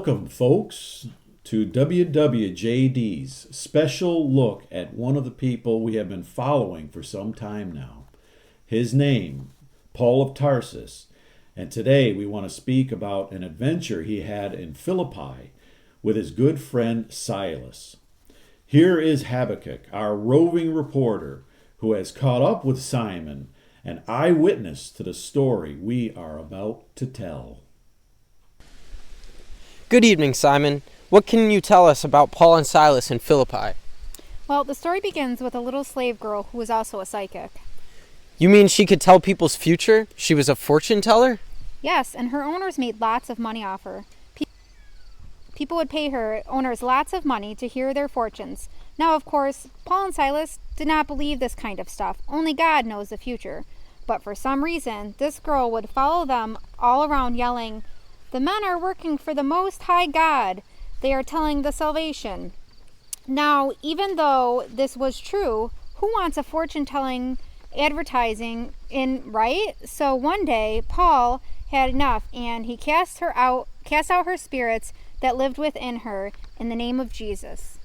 Welcome, folks, to WWJD's special look at one of the people we have been following for some time now. His name, Paul of Tarsus, and today we want to speak about an adventure he had in Philippi with his good friend Silas. Here is Habakkuk, our roving reporter, who has caught up with Simon, an eyewitness to the story we are about to tell. Good evening, Simon. What can you tell us about Paul and Silas in Philippi? Well, the story begins with a little slave girl who was also a psychic. You mean she could tell people's future? She was a fortune teller? Yes, and her owners made lots of money off her. People would pay her owners lots of money to hear their fortunes. Now, of course, Paul and Silas did not believe this kind of stuff. Only God knows the future. But for some reason, this girl would follow them all around yelling, "The men are working for the Most High God. They are telling the salvation." Now, even though this was true, who wants a fortune-telling advertising right? So one day, Paul had enough, and he cast out her spirits that lived within her in the name of Jesus.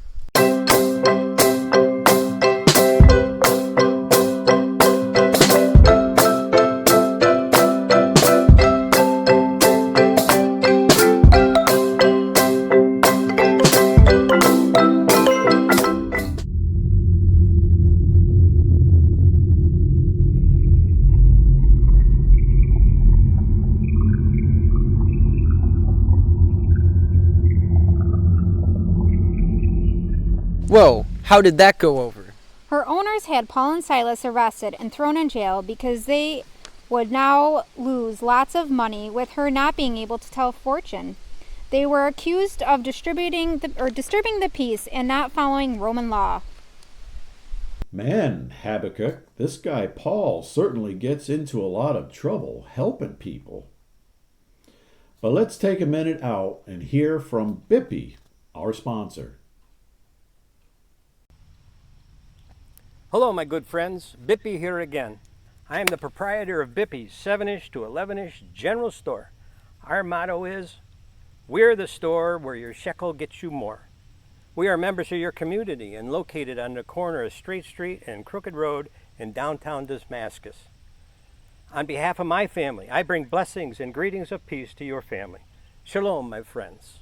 Whoa, how did that go over? Her owners had Paul and Silas arrested and thrown in jail because they would now lose lots of money with her not being able to tell fortune. They were accused of disturbing the peace and not following Roman law. Man, Habakkuk, this guy Paul certainly gets into a lot of trouble helping people. But let's take a minute out and hear from Bippy, our sponsor. Hello, my good friends. Bippy here again. I am the proprietor of Bippy's 7-ish to 11-ish general store. Our motto is, we're the store where your shekel gets you more. We are members of your community and located on the corner of Straight Street and Crooked Road in downtown Damascus. On behalf of my family, I bring blessings and greetings of peace to your family. Shalom, my friends.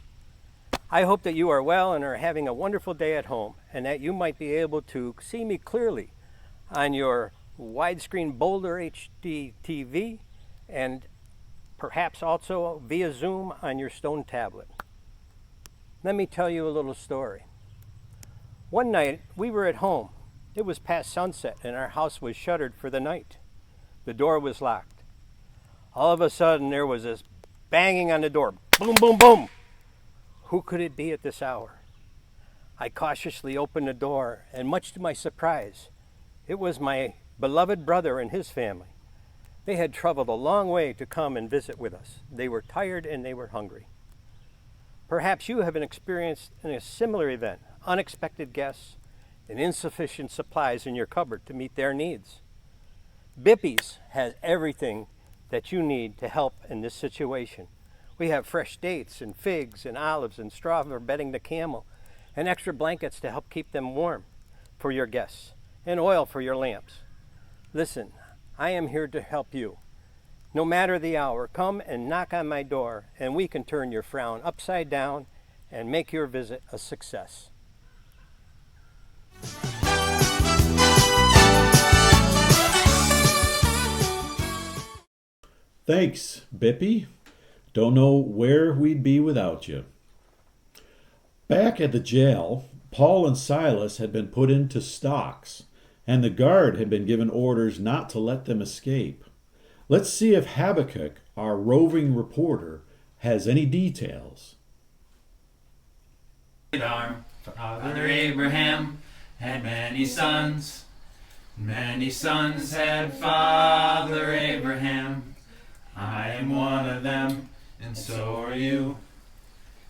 I hope that you are well and are having a wonderful day at home, and that you might be able to see me clearly on your widescreen Boulder HD TV and perhaps also via Zoom on your stone tablet. Let me tell you a little story. One night we were at home. It was past sunset and our house was shuttered for the night. The door was locked. All of a sudden there was this banging on the door. Boom, boom, boom. Who could it be at this hour? I cautiously opened the door, and much to my surprise, it was my beloved brother and his family. They had traveled a long way to come and visit with us. They were tired and they were hungry. Perhaps you have experienced a similar event, unexpected guests, and insufficient supplies in your cupboard to meet their needs. Bippy's has everything that you need to help in this situation. We have fresh dates and figs and olives and straw for bedding the camel and extra blankets to help keep them warm for your guests and oil for your lamps. Listen, I am here to help you. No matter the hour, come and knock on my door and we can turn your frown upside down and make your visit a success. Thanks, Bippy. Don't know where we'd be without you. Back at the jail, Paul and Silas had been put into stocks, and the guard had been given orders not to let them escape. Let's see if Habakkuk, our roving reporter, has any details. Father Abraham had many sons. Many sons had Father Abraham. I am one of them, and so are you.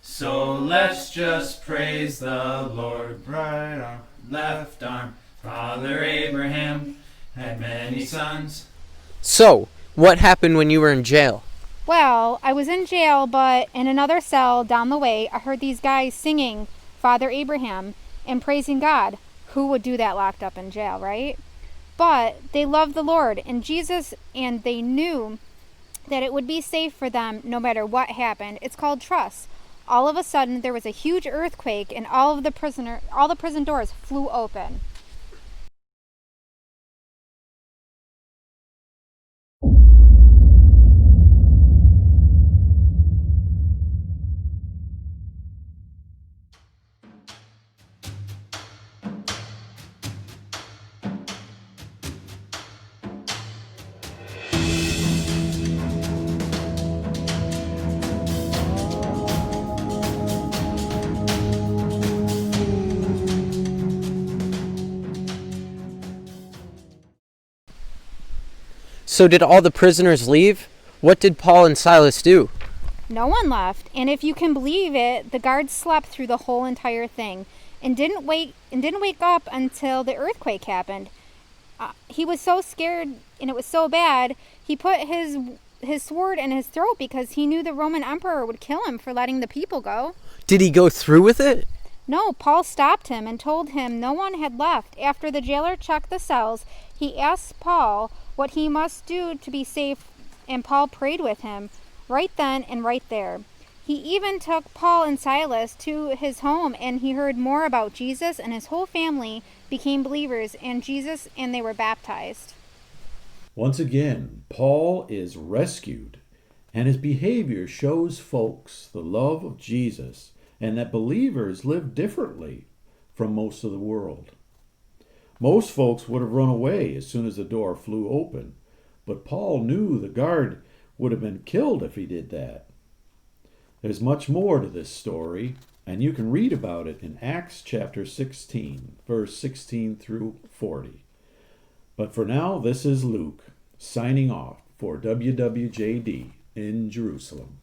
So let's just praise the Lord. Right arm, left arm. Father Abraham had many sons. So, what happened when you were in jail? Well, I was in jail, but in another cell down the way, I heard these guys singing Father Abraham and praising God. Who would do that locked up in jail, right? But they loved the Lord and Jesus, and they knew that it would be safe for them no matter what happened. It's called trust. All of a sudden, there was a huge earthquake, and all the prison doors flew open. So did all the prisoners leave? What did Paul and Silas do? No one left, and if you can believe it, the guards slept through the whole entire thing and didn't wake up until the earthquake happened. He was so scared, and it was so bad. He put his sword in his throat because he knew the Roman emperor would kill him for letting the people go. Did he go through with it? No, Paul stopped him and told him no one had left. After the jailer checked the cells, he asked Paul what he must do to be safe, and Paul prayed with him right then and right there. He even took Paul and Silas to his home, and he heard more about Jesus, and his whole family became believers in Jesus, and they were baptized. Once again, Paul is rescued, and his behavior shows folks the love of Jesus and that believers live differently from most of the world. Most folks would have run away as soon as the door flew open, but Paul knew the guard would have been killed if he did that. There's much more to this story, and you can read about it in Acts chapter 16, verse 16 through 40. But for now, this is Luke, signing off for WWJD in Jerusalem.